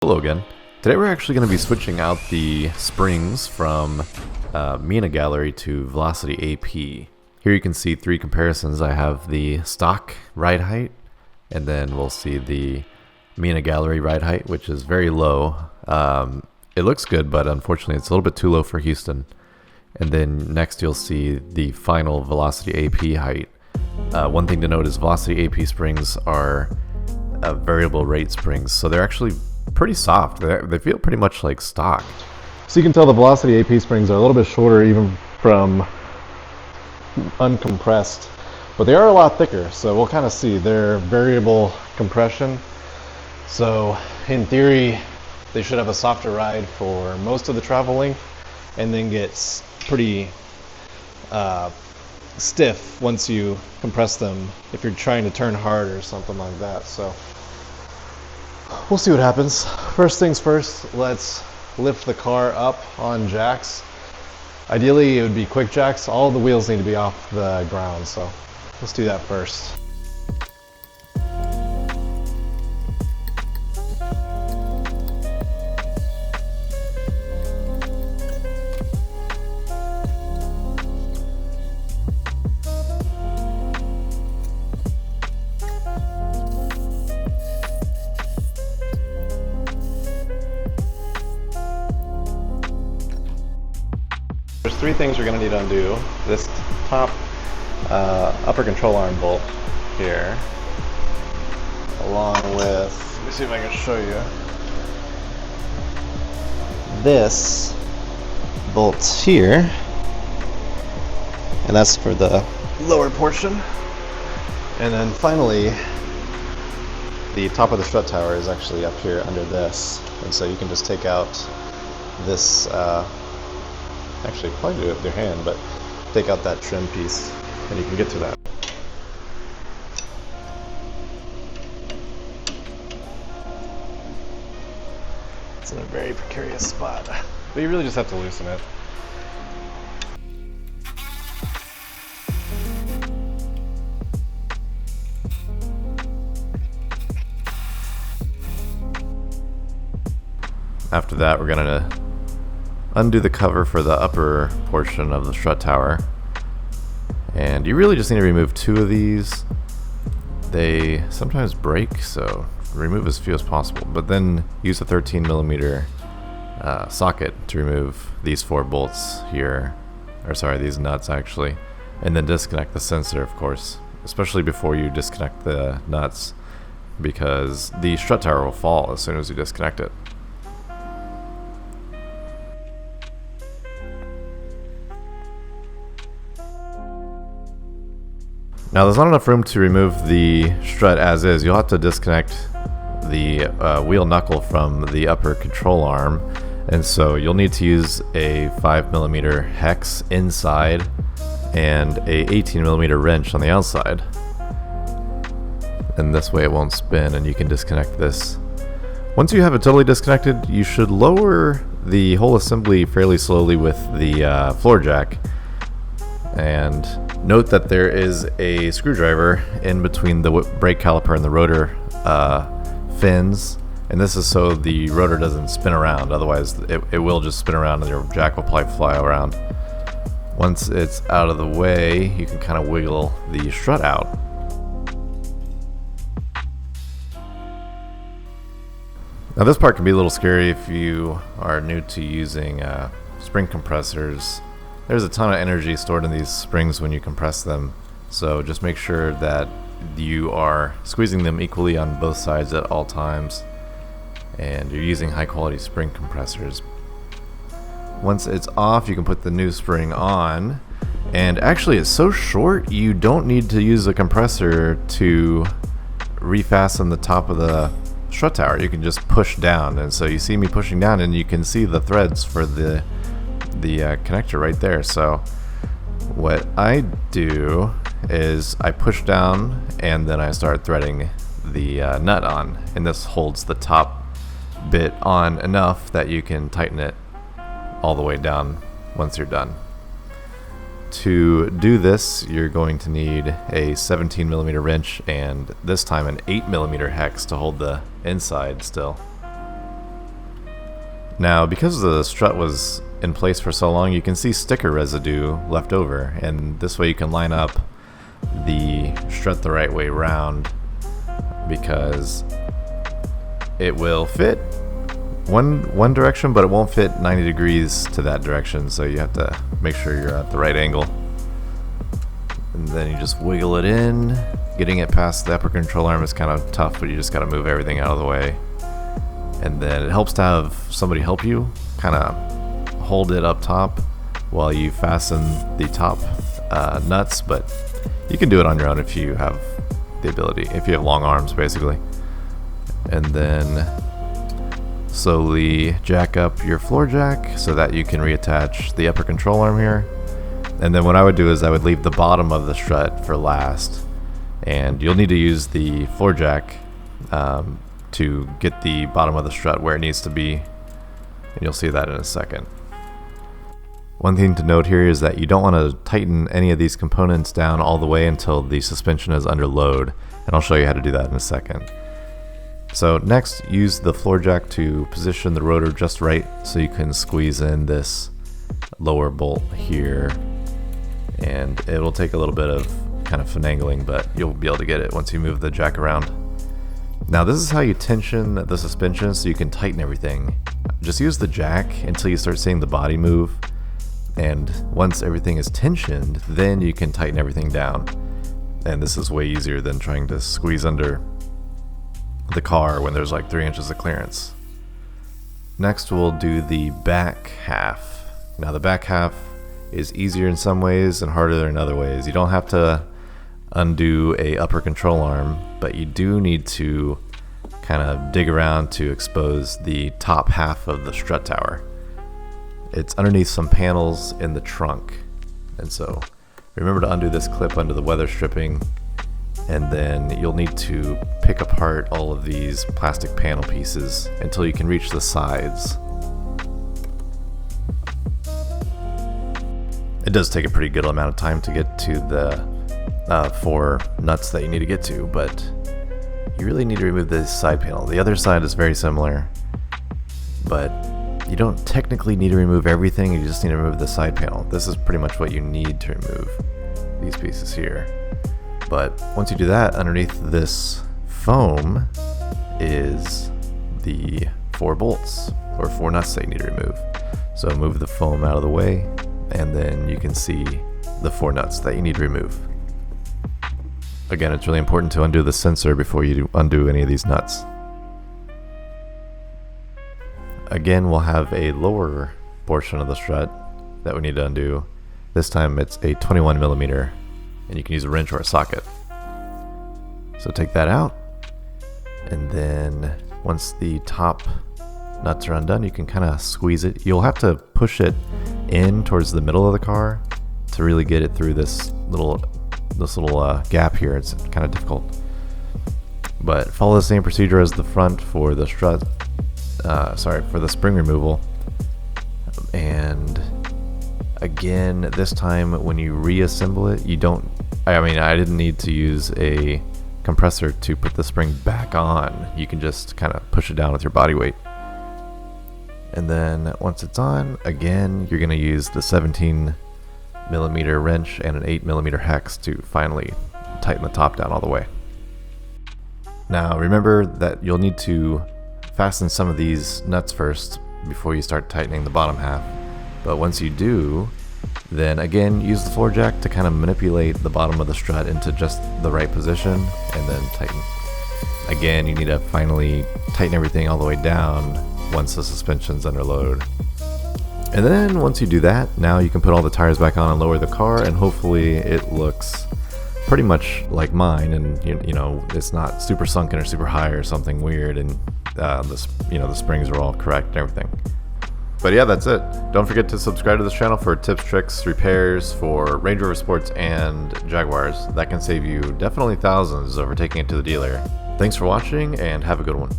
Hello again. Today we're actually going to be switching out the springs from Mina Gallery to Velocity AP. Here you can see three comparisons. I have the stock ride height, and then we'll see the Mina Gallery ride height, which is very low. It looks good, but unfortunately it's a little bit too low for Houston. And then next you'll see the final Velocity AP height. One thing to note is Velocity AP springs are variable rate springs, so they're actually pretty soft. They feel pretty much like stock. So you can tell the Velocity AP springs are a little bit shorter even from uncompressed, but they are a lot thicker, so we'll kind of see. They're variable compression, so in theory they should have a softer ride for most of the travel length and then gets pretty stiff once you compress them if you're trying to turn hard or something like that. So we'll see what happens. First things first, let's lift the car up on jacks. Ideally it would be quick jacks. All the wheels need to be off the ground, so let's do that first. There's three things you're going to need to undo. This top upper control arm bolt here, along with, let me see if I can show you, this bolt here, and that's for the lower portion. And then finally, the top of the strut tower is actually up here under this, and so you can just take out this actually probably do it with your hand, but take out that trim piece and you can get to that. It's in a very precarious spot, but you really just have to loosen it. After that, we're going to undo the cover for the upper portion of the strut tower, and you really just need to remove two of these. They sometimes break, so remove as few as possible, but then use a 13mm socket to remove these four bolts here, or sorry, these nuts actually, and then disconnect the sensor, of course, especially before you disconnect the nuts, because the strut tower will fall as soon as you disconnect it. Now there's not enough room to remove the strut as is. You'll have to disconnect the wheel knuckle from the upper control arm, and so you'll need to use a 5mm hex inside and a 18mm wrench on the outside. And this way it won't spin and you can disconnect this. Once you have it totally disconnected, you should lower the whole assembly fairly slowly with the floor jack. And note that there is a screwdriver in between the brake caliper and the rotor fins, and this is so the rotor doesn't spin around, otherwise it will just spin around and your jack will probably fly around. Once it's out of the way, you can kind of wiggle the strut out. Now this part can be a little scary if you are new to using spring compressors. There's a ton of energy stored in these springs when you compress them, so just make sure that you are squeezing them equally on both sides at all times, and you're using high quality spring compressors. Once it's off, you can put the new spring on, and actually it's so short you don't need to use a compressor to refasten the top of the strut tower. You can just push down, and so you see me pushing down and you can see the threads for the connector right there. So what I do is I push down and then I start threading the nut on, and this holds the top bit on enough that you can tighten it all the way down once you're done. To do this, you're going to need a 17mm wrench and this time an 8mm hex to hold the inside still. Now, because the strut was in place for so long, you can see sticker residue left over, and this way you can line up the strut the right way around, because it will fit one direction, but it won't fit 90 degrees to that direction, so you have to make sure you're at the right angle. And then you just wiggle it in. Getting it past the upper control arm is kind of tough, but you just got to move everything out of the way. And then it helps to have somebody help you kind of hold it up top while you fasten the top nuts, but you can do it on your own if you have the ability, if you have long arms basically. And then slowly jack up your floor jack so that you can reattach the upper control arm here. And then what I would do is I would leave the bottom of the strut for last, and you'll need to use the floor jack to get the bottom of the strut where it needs to be, and you'll see that in a second. One thing to note here is that you don't want to tighten any of these components down all the way until the suspension is under load, and I'll show you how to do that in a second. So next, use the floor jack to position the rotor just right so you can squeeze in this lower bolt here, and it'll take a little bit of kind of finagling, but you'll be able to get it once you move the jack around. Now this is how you tension the suspension so you can tighten everything. Just use the jack until you start seeing the body move, and once everything is tensioned, then you can tighten everything down. And this is way easier than trying to squeeze under the car when there's like 3 inches of clearance. Next we'll do the back half. Now the back half is easier in some ways and harder in other ways. You don't have to undo a upper control arm, but you do need to kind of dig around to expose the top half of the strut tower. It's underneath some panels in the trunk, and so remember to undo this clip under the weather stripping, and then you'll need to pick apart all of these plastic panel pieces until you can reach the sides. It does take a pretty good amount of time to get to the 4 nuts that you need to get to, but you really need to remove this side panel. The other side is very similar, but you don't technically need to remove everything, you just need to remove the side panel. This is pretty much what you need to remove, these pieces here. But once you do that, underneath this foam is the 4 bolts, or 4 nuts that you need to remove. So move the foam out of the way, and then you can see the 4 nuts that you need to remove. Again, it's really important to undo the sensor before you undo any of these nuts. Again, we'll have a lower portion of the strut that we need to undo. This time it's a 21 millimeter, and you can use a wrench or a socket. So take that out, and then once the top nuts are undone, you can kind of squeeze it. You'll have to push it in towards the middle of the car to really get it through this little gap here. It's kind of difficult, but follow the same procedure as the front for the strut. For the spring removal. And again, this time when you reassemble it, you don't, I didn't need to use a compressor to put the spring back on. You can just kind of push it down with your body weight. And then once it's on, again, you're going to use the 17 millimeter wrench and an 8 millimeter hex to finally tighten the top down all the way. Now remember that you'll need to fasten some of these nuts first before you start tightening the bottom half, but once you do, then again use the floor jack to kind of manipulate the bottom of the strut into just the right position, and then tighten. Again, you need to finally tighten everything all the way down once the suspension's under load. And then once you do that, now you can put all the tires back on and lower the car, and hopefully it looks pretty much like mine, and you know, it's not super sunken or super high or something weird, and the springs are all correct and everything. But yeah, that's it. Don't forget to subscribe to this channel for tips, tricks, repairs for Range Rover Sports and Jaguars. That can save you definitely thousands over taking it to the dealer. Thanks for watching, and have a good one.